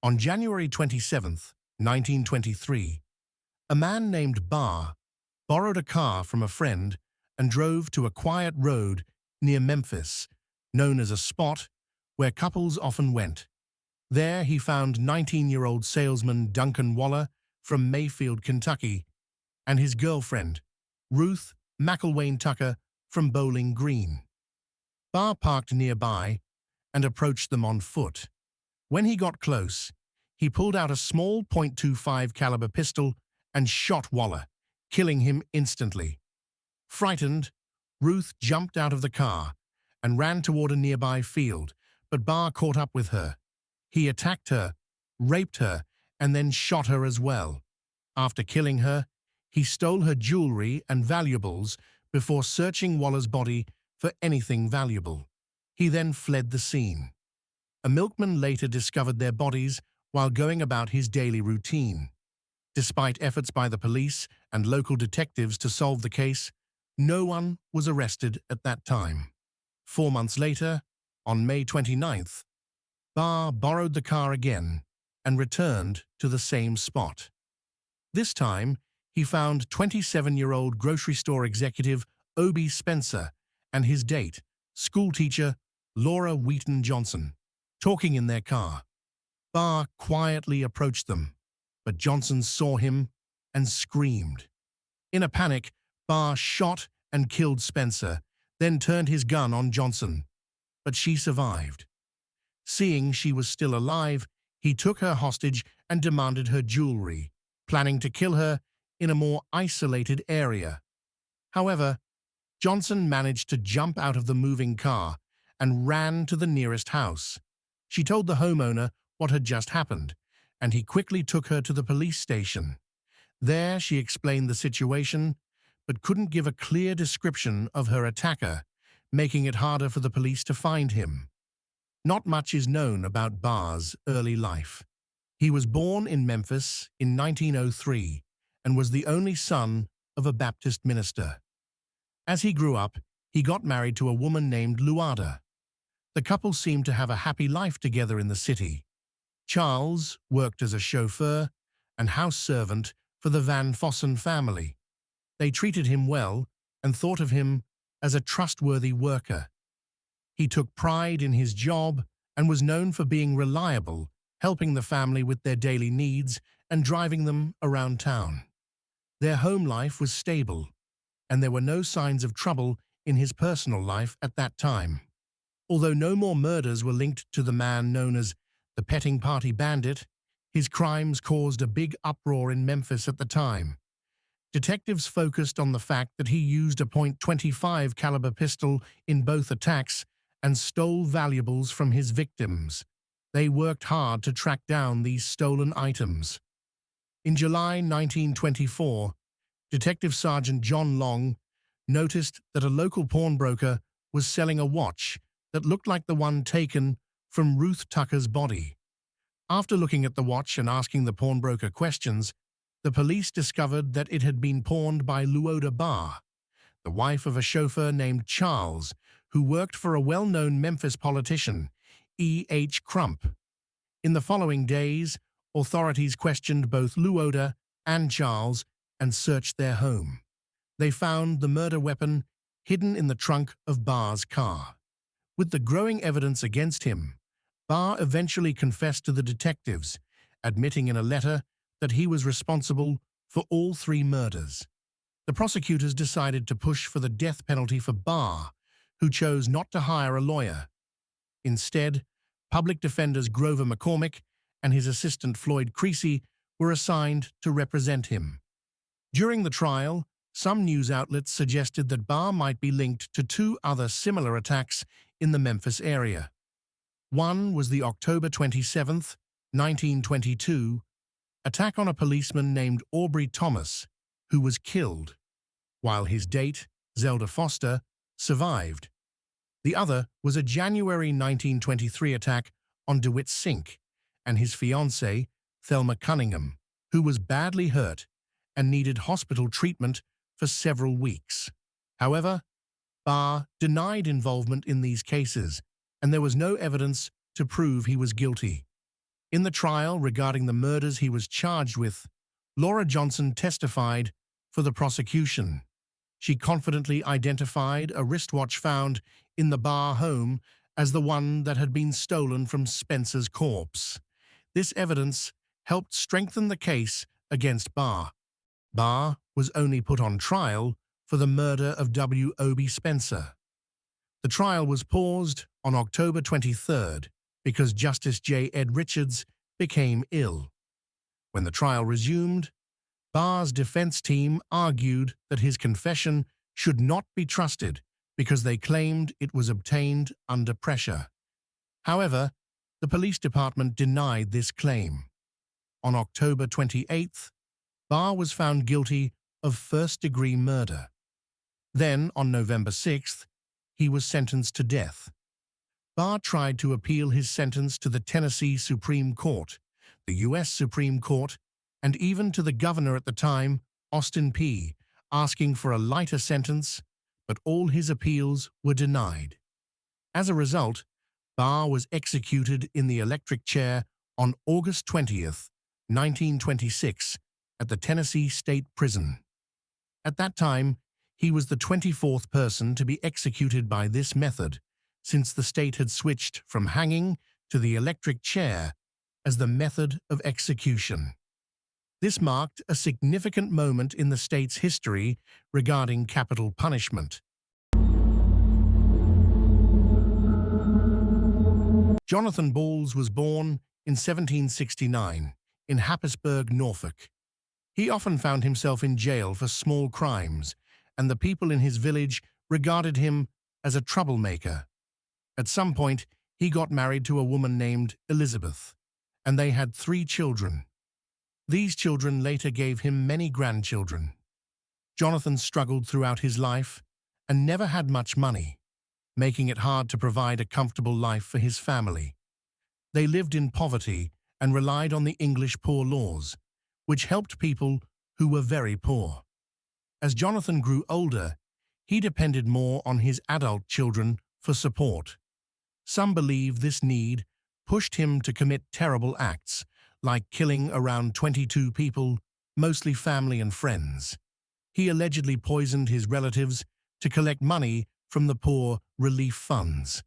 On January 27, 1923, a man named Barr borrowed a car from a friend and drove to a quiet road near Memphis, known as a spot where couples often went. There he found 19-year-old salesman Duncan Waller from Mayfield, Kentucky, and his girlfriend, Ruth McElwain Tucker from Bowling Green. Barr parked nearby and approached them on foot. When he got close, he pulled out a small .25 caliber pistol and shot Waller, killing him instantly. Frightened, Ruth jumped out of the car and ran toward a nearby field, but Barr caught up with her. He attacked her, raped her, and then shot her as well. After killing her, he stole her jewelry and valuables before searching Waller's body for anything valuable. He then fled the scene. A milkman later discovered their bodies while going about his daily routine. Despite efforts by the police and local detectives to solve the case, no one was arrested at that time. 4 months later, on May 29th, Barr borrowed the car again and returned to the same spot. This time, he found 27-year-old grocery store executive Obie Spencer and his date, schoolteacher Laura Wheaton Johnson, talking in their car. Barr quietly approached them, but Johnson saw him and screamed. In a panic, Barr shot and killed Spencer, then turned his gun on Johnson, but she survived. Seeing she was still alive, he took her hostage and demanded her jewelry, planning to kill her in a more isolated area. However, Johnson managed to jump out of the moving car and ran to the nearest house. She told the homeowner what had just happened, and he quickly took her to the police station. There she explained the situation, but couldn't give a clear description of her attacker, making it harder for the police to find him. Not much is known about Barr's early life. He was born in Memphis in 1903 and was the only son of a Baptist minister. As he grew up, he got married to a woman named Luada. The couple seemed to have a happy life together in the city. Charles worked as a chauffeur and house servant for the Van Fossen family. They treated him well and thought of him as a trustworthy worker. He took pride in his job and was known for being reliable, helping the family with their daily needs and driving them around town. Their home life was stable, and there were no signs of trouble in his personal life at that time. Although no more murders were linked to the man known as the petting party bandit, his crimes caused a big uproar in Memphis at the time. Detectives focused on the fact that he used a .25 caliber pistol in both attacks and stole valuables from his victims. They worked hard to track down these stolen items. In July 1924, Detective Sergeant John Long noticed that a local pawnbroker was selling a watch that looked like the one taken from Ruth Tucker's body. After looking at the watch and asking the pawnbroker questions, the police discovered that it had been pawned by Luada Barr, the wife of a chauffeur named Charles, who worked for a well-known Memphis politician, E. H. Crump. In the following days, authorities questioned both Luada and Charles and searched their home. They found the murder weapon hidden in the trunk of Barr's car. With the growing evidence against him, Barr eventually confessed to the detectives, admitting in a letter that he was responsible for all 3 murders. The prosecutors decided to push for the death penalty for Barr, who chose not to hire a lawyer. Instead, public defenders Grover McCormick and his assistant Floyd Creasy were assigned to represent him. During the trial, some news outlets suggested that Barr might be linked to 2 other similar attacks in the Memphis area. One was the October 27, 1922, attack on a policeman named Aubrey Thomas, who was killed, while his date, Zelda Foster, survived. The other was a January 1923 attack on DeWitt Sink and his fiancée, Thelma Cunningham, who was badly hurt and needed hospital treatment for several weeks. However, Barr denied involvement in these cases, and there was no evidence to prove he was guilty. In the trial regarding the murders he was charged with, Laura Johnson testified for the prosecution. She confidently identified a wristwatch found in the Barr home as the one that had been stolen from Spencer's corpse. This evidence helped strengthen the case against Barr. Barr was only put on trial for the murder of W.O.B. Spencer. The trial was paused on October 23rd because Justice J. Ed Richards became ill. When the trial resumed, Barr's defense team argued that his confession should not be trusted because they claimed it was obtained under pressure. However, the police department denied this claim. On October 28th, Barr was found guilty of first-degree murder. Then, on November 6th, he was sentenced to death. Barr tried to appeal his sentence to the Tennessee Supreme Court, the U.S. Supreme Court, and even to the governor at the time, Austin Peay, asking for a lighter sentence, but all his appeals were denied. As a result, Barr was executed in the electric chair on August 20th, 1926, at the Tennessee State Prison. At that time, he was the 24th person to be executed by this method, since the state had switched from hanging to the electric chair as the method of execution. This marked a significant moment in the state's history regarding capital punishment. Jonathan Balls was born in 1769 in Happisburgh, Norfolk. He often found himself in jail for small crimes, and the people in his village regarded him as a troublemaker. At some point, he got married to a woman named Elizabeth, and they had 3 children. These children later gave him many grandchildren. Jonathan struggled throughout his life and never had much money, making it hard to provide a comfortable life for his family. They lived in poverty and relied on the English poor laws, which helped people who were very poor. As Jonathan grew older, he depended more on his adult children for support. Some believe this need pushed him to commit terrible acts, like killing around 22 people, mostly family and friends. He allegedly poisoned his relatives to collect money from the poor relief funds.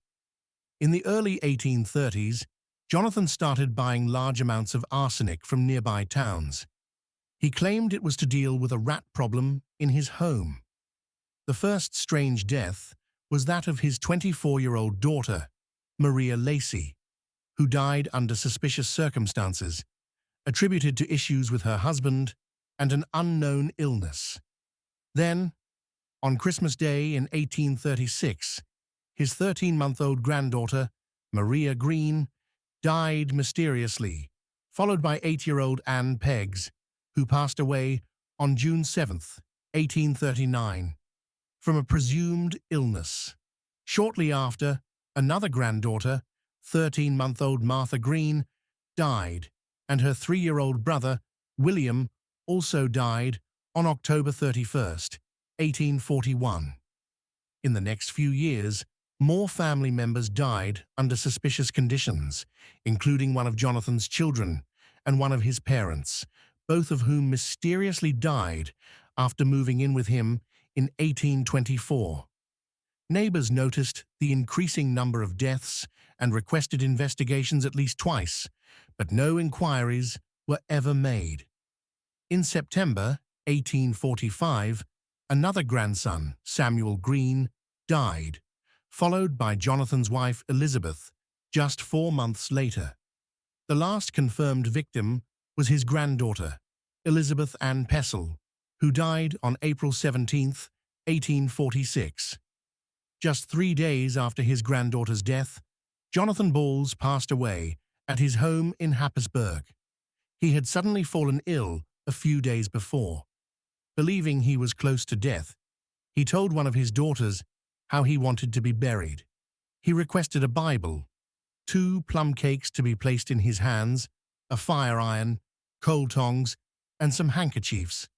In the early 1830s, Jonathan started buying large amounts of arsenic from nearby towns. He claimed it was to deal with a rat problem in his home. The first strange death was that of his 24-year-old daughter, Maria Lacey, who died under suspicious circumstances, attributed to issues with her husband and an unknown illness. Then, on Christmas Day in 1836, his 13-month-old granddaughter, Maria Green, died mysteriously, followed by 8-year-old Anne Peggs, who passed away on June 7, 1839, from a presumed illness. Shortly after, another granddaughter, 13-month-old Martha Green, died, and her 3-year-old brother, William, also died on October 31, 1841. In the next few years, more family members died under suspicious conditions, including one of Jonathan's children and one of his parents, both of whom mysteriously died after moving in with him in 1824. Neighbors noticed the increasing number of deaths and requested investigations at least twice, but no inquiries were ever made. In September 1845, another grandson, Samuel Green, died, followed by Jonathan's wife Elizabeth just 4 months later. The last confirmed victim was his granddaughter, Elizabeth Ann Pessel, who died on April 17, 1846. Just 3 days after his granddaughter's death, Jonathan Balls passed away at his home in Happisburgh. He had suddenly fallen ill a few days before. Believing he was close to death, he told one of his daughters how he wanted to be buried. He requested a Bible, 2 plum cakes to be placed in his hands, a fire iron, coal tongs, and some handkerchiefs.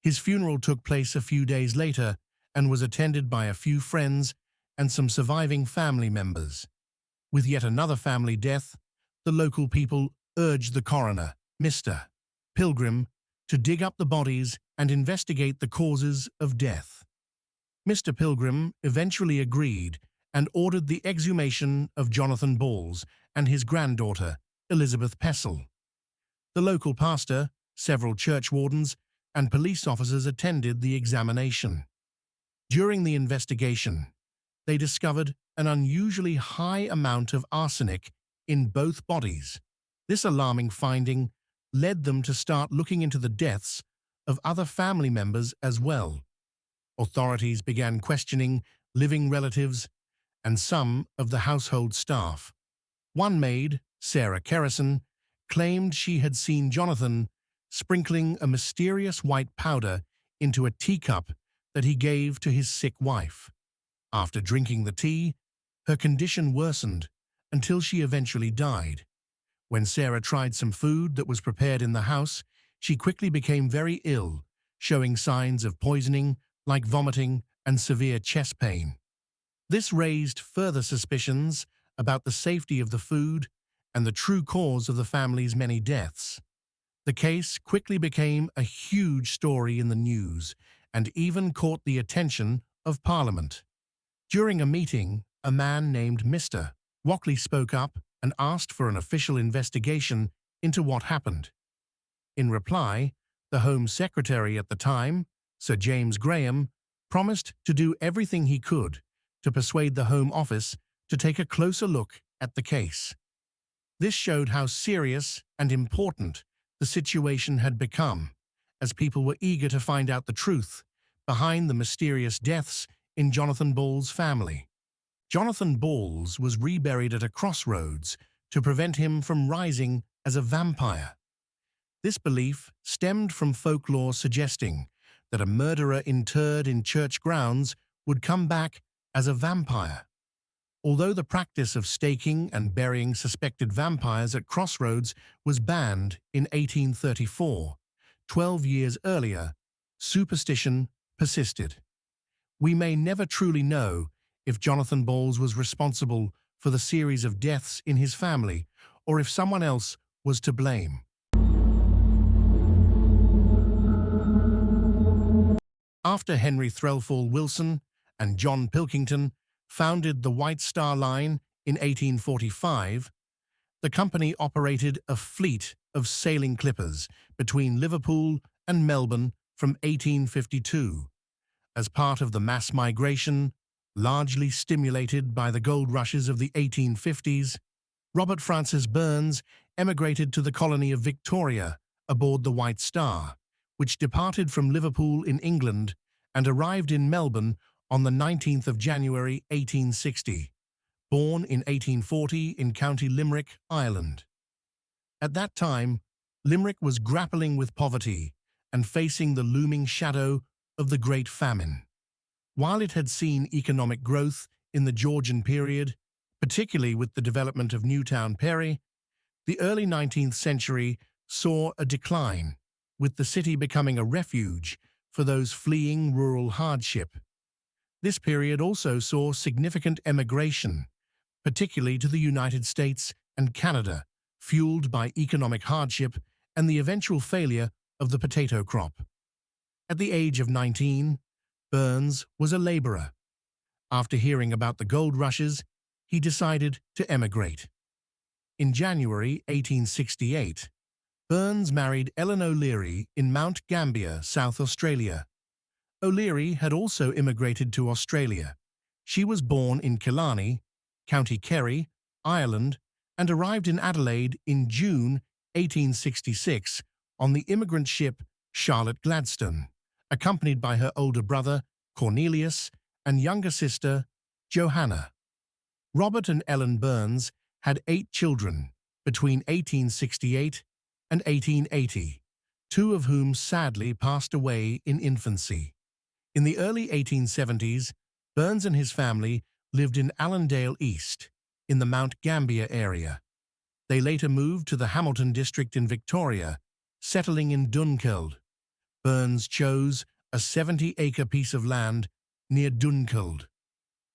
His funeral took place a few days later and was attended by a few friends and some surviving family members. With yet another family death, the local people urged the coroner, Mr. Pilgrim, to dig up the bodies and investigate the causes of death. Mr. Pilgrim eventually agreed and ordered the exhumation of Jonathan Balls and his granddaughter, Elizabeth Pessel. The local pastor, several church wardens, and police officers attended the examination. During the investigation, they discovered an unusually high amount of arsenic in both bodies. This alarming finding led them to start looking into the deaths of other family members as well. Authorities began questioning living relatives and some of the household staff. One maid, Sarah Kerrison, claimed she had seen Jonathan sprinkling a mysterious white powder into a teacup that he gave to his sick wife. After drinking the tea, her condition worsened until she eventually died. When Sarah tried some food that was prepared in the house, she quickly became very ill, showing signs of poisoning like vomiting and severe chest pain. This raised further suspicions about the safety of the food and the true cause of the family's many deaths. The case quickly became a huge story in the news and even caught the attention of Parliament. During a meeting, a man named Mr. Walkley spoke up and asked for an official investigation into what happened. In reply, the Home Secretary at the time, Sir James Graham, promised to do everything he could to persuade the Home Office to take a closer look at the case. This showed how serious and important the situation had become, as people were eager to find out the truth behind the mysterious deaths in Jonathan Ball's family. Jonathan Balls was reburied at a crossroads to prevent him from rising as a vampire. This belief stemmed from folklore suggesting that a murderer interred in church grounds would come back as a vampire. Although the practice of staking and burying suspected vampires at crossroads was banned in 1834, 12 years earlier, superstition persisted. We may never truly know if Jonathan Balls was responsible for the series of deaths in his family or if someone else was to blame. After Henry Threlfall Wilson and John Pilkington founded the White Star Line in 1845, the company operated a fleet of sailing clippers between Liverpool and Melbourne from 1852. As part of the mass migration, largely stimulated by the gold rushes of the 1850s, Robert Francis Burns emigrated to the colony of Victoria aboard the White Star, which departed from Liverpool in England and arrived in Melbourne on the 19th of January 1860, born in 1840 in County Limerick, Ireland. At that time, Limerick was grappling with poverty and facing the looming shadow of the Great Famine. While it had seen economic growth in the Georgian period, particularly with the development of Newtown Perry, the early 19th century saw a decline, with the city becoming a refuge for those fleeing rural hardship. This period also saw significant emigration, particularly to the United States and Canada, fueled by economic hardship and the eventual failure of the potato crop. At the age of 19, Burns was a laborer. After hearing about the gold rushes, he decided to emigrate. In January 1868, Burns married Ellen O'Leary in Mount Gambier, South Australia. O'Leary had also immigrated to Australia. She was born in Killarney, County Kerry, Ireland, and arrived in Adelaide in June 1866 on the immigrant ship Charlotte Gladstone, accompanied by her older brother, Cornelius, and younger sister, Johanna. Robert and Ellen Burns had 8 children between 1868 and 1880, 2 of whom sadly passed away in infancy. In the early 1870s, Burns and his family lived in Allendale East, in the Mount Gambier area. They later moved to the Hamilton district in Victoria, settling in Dunkeld. Burns chose a 70-acre piece of land near Dunkeld.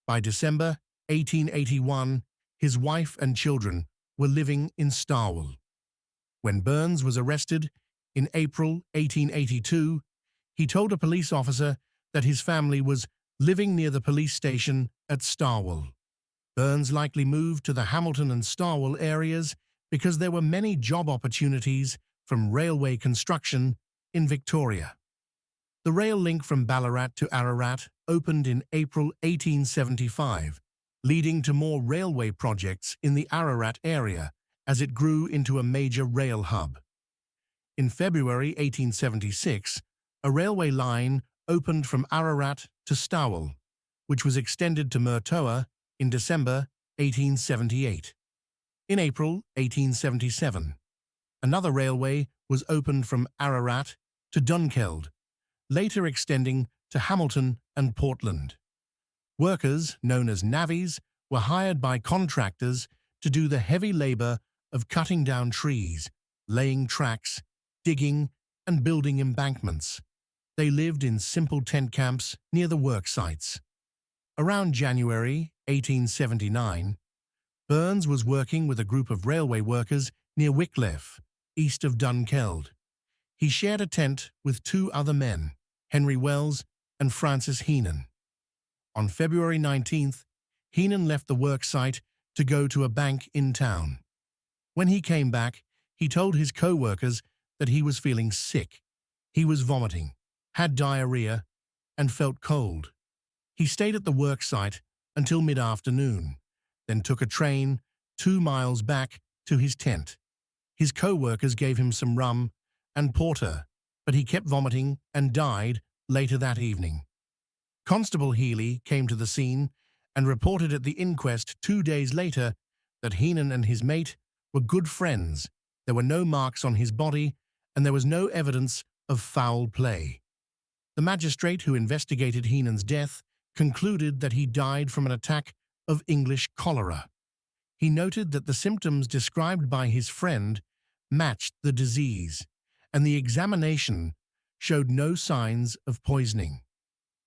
By December 1881, his wife and children were living in Starwell. When Burns was arrested in April 1882, he told a police officer that his family was living near the police station at Starwell. Burns likely moved to the Hamilton and Starwell areas because there were many job opportunities from railway construction in Victoria. The rail link from Ballarat to Ararat opened in April 1875, leading to more railway projects in the Ararat area as it grew into a major rail hub. In February 1876, a railway line opened from Ararat to Stawell, which was extended to Murtoa in December 1878. In April 1877, another railway was opened from Ararat to Dunkeld, later extending to Hamilton and Portland. Workers, known as navvies, were hired by contractors to do the heavy labor of cutting down trees, laying tracks, digging, and building embankments. They lived in simple tent camps near the work sites. Around January 1879, Burns was working with a group of railway workers near Wycliffe, east of Dunkeld. He shared a tent with two other men, Henry Wells and Francis Heenan. On February 19th, Heenan left the work site to go to a bank in town. When he came back, he told his co-workers that he was feeling sick. He was vomiting, had diarrhea, and felt cold. He stayed at the work site until mid-afternoon, then took a train 2 miles back to his tent. His co-workers gave him some rum and porter, but he kept vomiting and died later that evening. Constable Healy came to the scene and reported at the inquest 2 days later that Heenan and his mate were good friends. There were no marks on his body, and there was no evidence of foul play. The magistrate who investigated Heenan's death concluded that he died from an attack of English cholera. He noted that the symptoms described by his friend matched the disease, and the examination showed no signs of poisoning.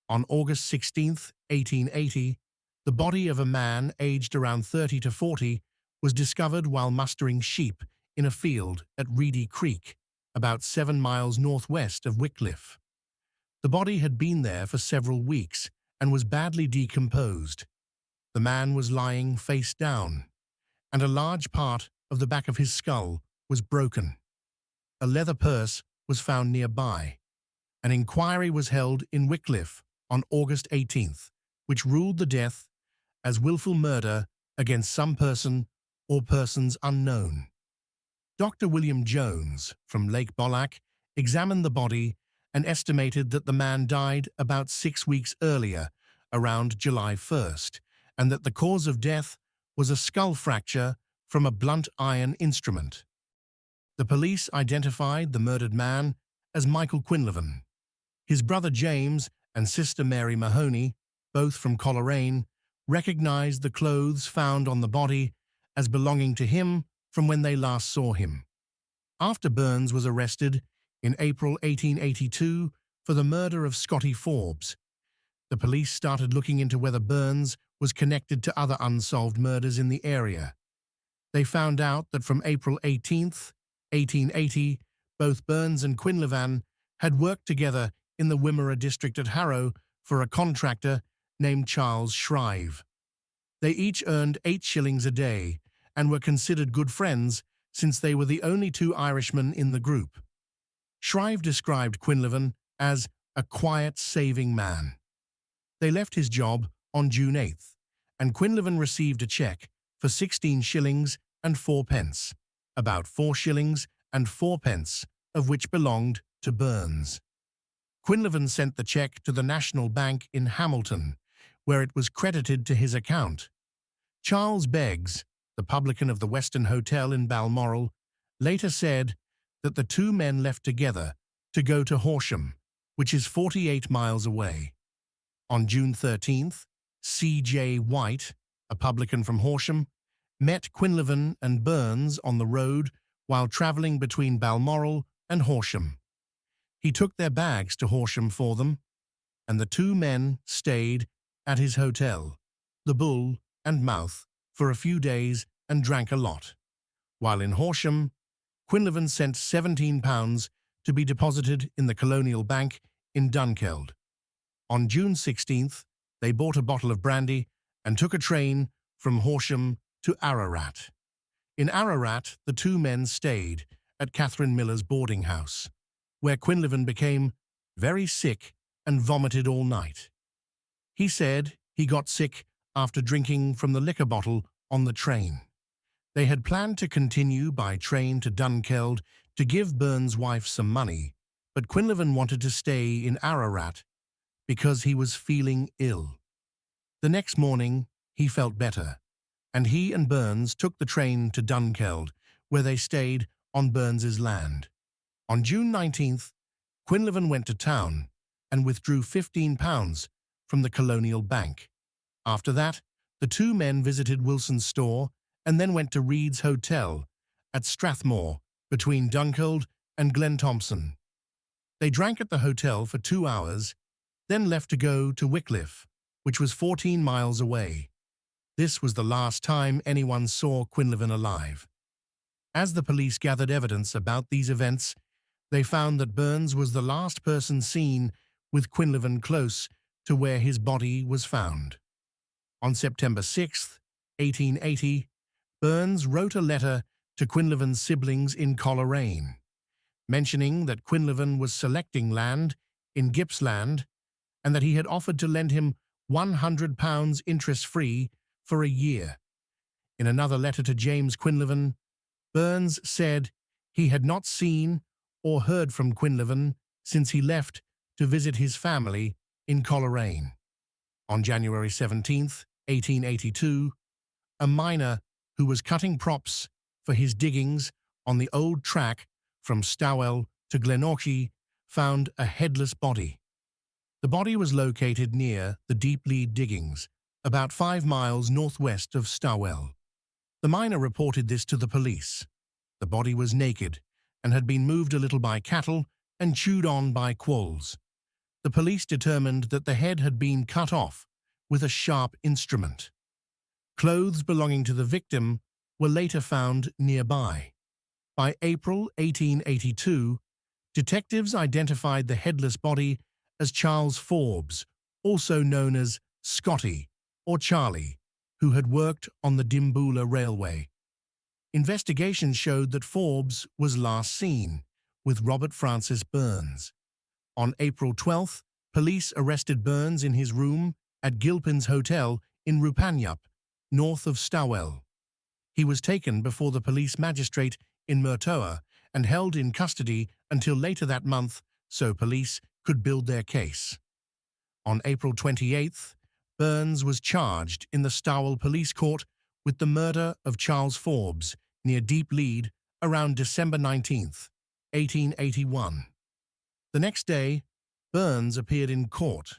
On August 16, 1880, the body of a man aged around 30 to 40 was discovered while mustering sheep in a field at Reedy Creek, about 7 miles northwest of Wycliffe. The body had been there for several weeks and was badly decomposed. The man was lying face down, and a large part of the back of his skull was broken. A leather purse was found nearby. An inquiry was held in Wycliffe on August 18th, which ruled the death as willful murder against some person or persons unknown. Dr. William Jones from Lake Bolac examined the body and estimated that the man died about 6 weeks earlier, around July 1st, and that the cause of death was a skull fracture from a blunt iron instrument. The police identified the murdered man as Michael Quinlivan. His brother James and sister Mary Mahoney, both from Coleraine, recognized the clothes found on the body as belonging to him from when they last saw him. After Burns was arrested in April 1882 for the murder of Scotty Forbes, the police started looking into whether Burns was connected to other unsolved murders in the area. They found out that from April 18th, 1880, both Burns and Quinlivan had worked together in the Wimmera district at Harrow for a contractor named Charles Shrive. They each earned 8 shillings a day and were considered good friends since they were the only 2 Irishmen in the group. Shrive described Quinlivan as a quiet, saving man. They left his job on June 8th, and Quinlivan received a cheque for 16 shillings and 4 pence, about 4 shillings and 4 pence of which belonged to Burns. Quinlivan sent the cheque to the National Bank in Hamilton, where it was credited to his account. Charles Beggs, the publican of the Western Hotel in Balmoral, later said that the 2 men left together to go to Horsham, which is 48 miles away. On June 13th, C.J. White, a publican from Horsham, met Quinlivan and Burns on the road while travelling between Balmoral and Horsham. He took their bags to Horsham for them, and the 2 men stayed at his hotel, the Bull and Mouth, for a few days and drank a lot. While in Horsham, Quinlivan sent £17 to be deposited in the Colonial Bank in Dunkeld. On June 16th, they bought a bottle of brandy and took a train from Horsham to Ararat. In Ararat, the two men stayed at Catherine Miller's boarding house, where Quinlivan became very sick and vomited all night. He said he got sick after drinking from the liquor bottle on the train. They had planned to continue by train to Dunkeld to give Burns' wife some money, but Quinlivan wanted to stay in Ararat because he was feeling ill. The next morning, he felt better, and he and Burns took the train to Dunkeld, where they stayed on Burns's land. On June 19th, Quinlivan went to town and withdrew £15 from the Colonial Bank. After that, the two men visited Wilson's store and then went to Reed's Hotel at Strathmore between Dunkeld and Glen Thompson. They drank at the hotel for 2 hours, then left to go to Wycliffe, which was 14 miles away. This was the last time anyone saw Quinlivan alive. As the police gathered evidence about these events, they found that Burns was the last person seen with Quinlivan close to where his body was found. On September 6, 1880, Burns wrote a letter to Quinlivan's siblings in Coleraine, mentioning that Quinlivan was selecting land in Gippsland and that he had offered to lend him £100 interest-free for a year. In another letter to James Quinlivan, Burns said he had not seen or heard from Quinlivan since he left to visit his family in Coleraine. On January 17, 1882, a miner who was cutting props for his diggings on the old track from Stawell to Glenorchy found a headless body. The body was located near the Deep Lead diggings, about 5 miles northwest of Stawell. The miner reported this to the police. The body was naked and had been moved a little by cattle and chewed on by quolls. The police determined that the head had been cut off with a sharp instrument. Clothes belonging to the victim were later found nearby. By April 1882, detectives identified the headless body as Charles Forbes, also known as Scotty or Charlie, who had worked on the Dimboola Railway. Investigations showed that Forbes was last seen with Robert Francis Burns. On April 12th, police arrested Burns in his room at Gilpin's Hotel in Rupanyup, north of Stawell. He was taken before the police magistrate in Murtoa and held in custody until later that month so police could build their case. On April 28th, Burns was charged in the Stawell Police Court with the murder of Charles Forbes near Deep Lead around December 19th, 1881. The next day, Burns appeared in court,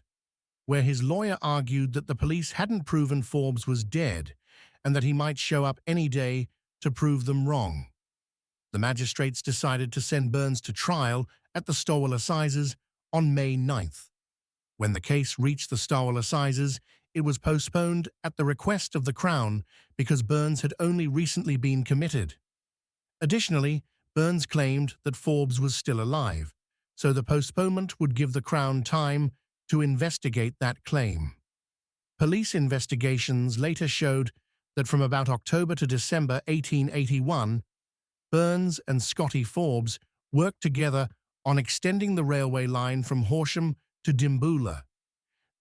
where his lawyer argued that the police hadn't proven Forbes was dead and that he might show up any day to prove them wrong. The magistrates decided to send Burns to trial at the Stawell Assizes on May 9th. When the case reached the Stawell Assizes, it was postponed at the request of the Crown because Burns had only recently been committed. Additionally, Burns claimed that Forbes was still alive, so the postponement would give the Crown time to investigate that claim. Police investigations later showed that from about October to December 1881, Burns and Scotty Forbes worked together on extending the railway line from Horsham to Dimboola.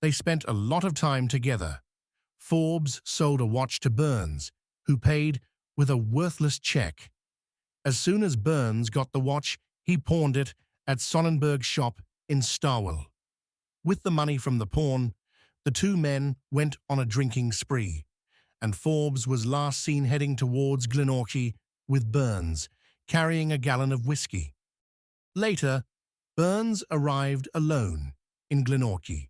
They spent a lot of time together. Forbes sold a watch to Burns, who paid with a worthless check. As soon as Burns got the watch, he pawned it at Sonnenberg's shop in Stawell. With the money from the pawn, the two men went on a drinking spree, and Forbes was last seen heading towards Glenorchy with Burns, carrying a gallon of whiskey. Later, Burns arrived alone in Glenorchy.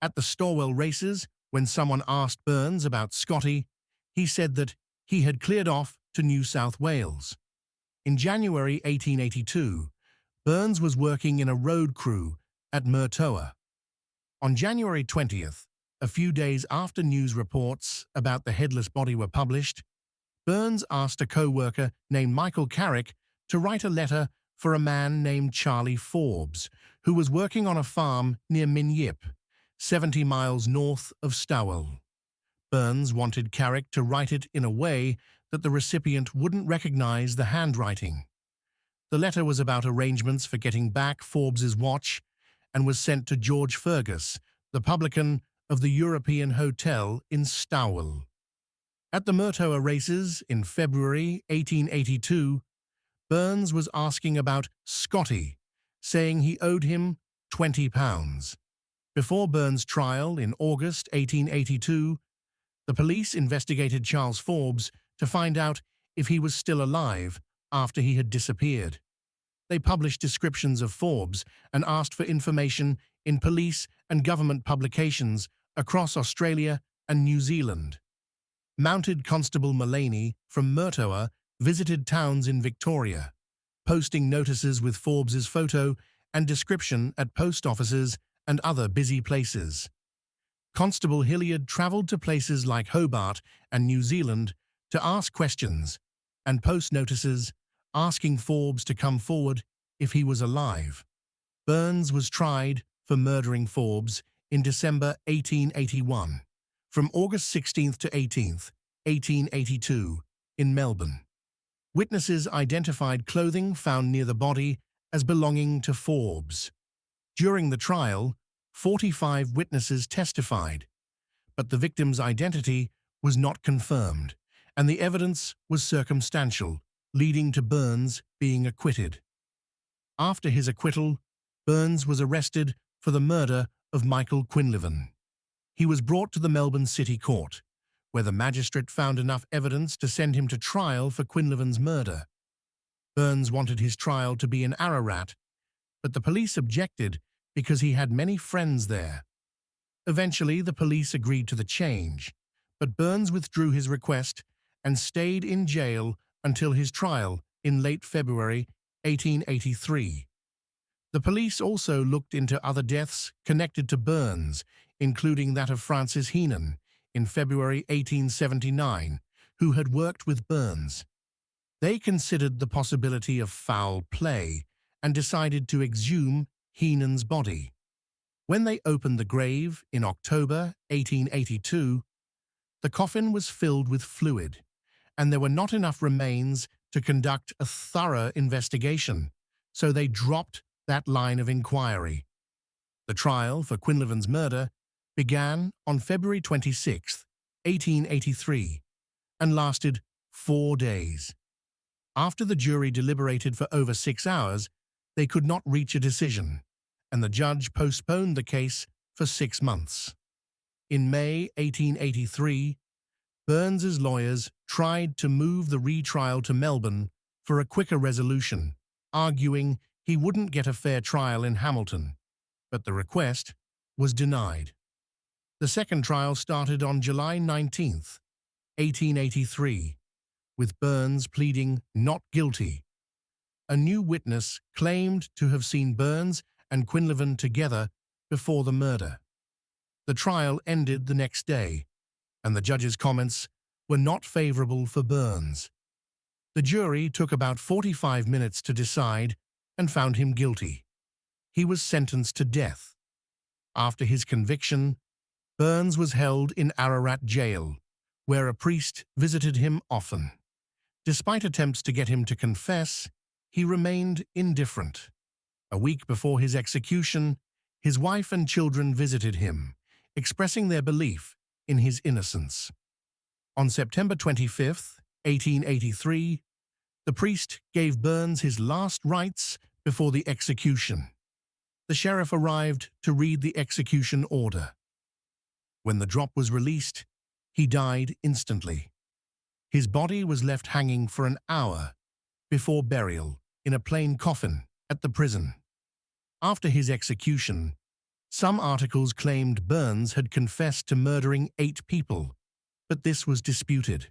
At the Stawell races, when someone asked Burns about Scotty, he said that he had cleared off to New South Wales. In January 1882, Burns was working in a road crew at Murtoa. On January 20th, a few days after news reports about the headless body were published, Burns asked a co-worker named Michael Carrick to write a letter for a man named Charlie Forbes, who was working on a farm near Minyip, 70 miles north of Stowell. Burns wanted Carrick to write it in a way that the recipient wouldn't recognize the handwriting. The letter was about arrangements for getting back Forbes's watch and was sent to George Fergus, the publican of the European Hotel in Stowell. At the Murtoa races in February 1882, Burns was asking about Scotty, saying he owed him £20. Before Burns' trial in August 1882, the police investigated Charles Forbes to find out if he was still alive after he had disappeared. They published descriptions of Forbes and asked for information in police and government publications across Australia and New Zealand. Mounted Constable Mullaney from Murtoa visited towns in Victoria, posting notices with Forbes's photo and description at post offices and other busy places. Constable Hilliard travelled to places like Hobart and New Zealand to ask questions and post notices asking Forbes to come forward if he was alive. Burns was tried for murdering Forbes in December 1881, from August 16th to 18th, 1882, in Melbourne. Witnesses identified clothing found near the body as belonging to Forbes. During the trial, 45 witnesses testified, but the victim's identity was not confirmed, and the evidence was circumstantial, leading to Burns being acquitted. After his acquittal, Burns was arrested for the murder of Michael Quinlivan. He was brought to the Melbourne City Court, where the magistrate found enough evidence to send him to trial for Quinlivan's murder. Burns wanted his trial to be in Ararat, but the police objected because he had many friends there. Eventually, the police agreed to the change, but Burns withdrew his request and stayed in jail until his trial in late February 1883. The police also looked into other deaths connected to Burns, including that of Francis Heenan in February 1879, who had worked with Burns. They considered the possibility of foul play and decided to exhume Heenan's body. When they opened the grave in October 1882, the coffin was filled with fluid, and there were not enough remains to conduct a thorough investigation, so they dropped that line of inquiry. The trial for Quinlivan's murder began on February 26, 1883, and lasted 4 days. After the jury deliberated for over 6 hours, they could not reach a decision, and the judge postponed the case for 6 months. In May 1883, Burns's lawyers tried to move the retrial to Melbourne for a quicker resolution, arguing he wouldn't get a fair trial in Hamilton, but the request was denied. The second trial started on July 19, 1883, with Burns pleading not guilty. A new witness claimed to have seen Burns and Quinlivan together before the murder. The trial ended the next day, and the judge's comments were not favorable for Burns. The jury took about 45 minutes to decide and found him guilty. He was sentenced to death. After his conviction, Burns was held in Ararat jail, where a priest visited him often. Despite attempts to get him to confess, he remained indifferent. A week before his execution, his wife and children visited him, expressing their belief in his innocence. On September 25, 1883, the priest gave Burns his last rites before the execution. The sheriff arrived to read the execution order. When the drop was released, he died instantly. His body was left hanging for an hour before burial in a plain coffin at the prison. After his execution, some articles claimed Burns had confessed to murdering 8 people, but this was disputed.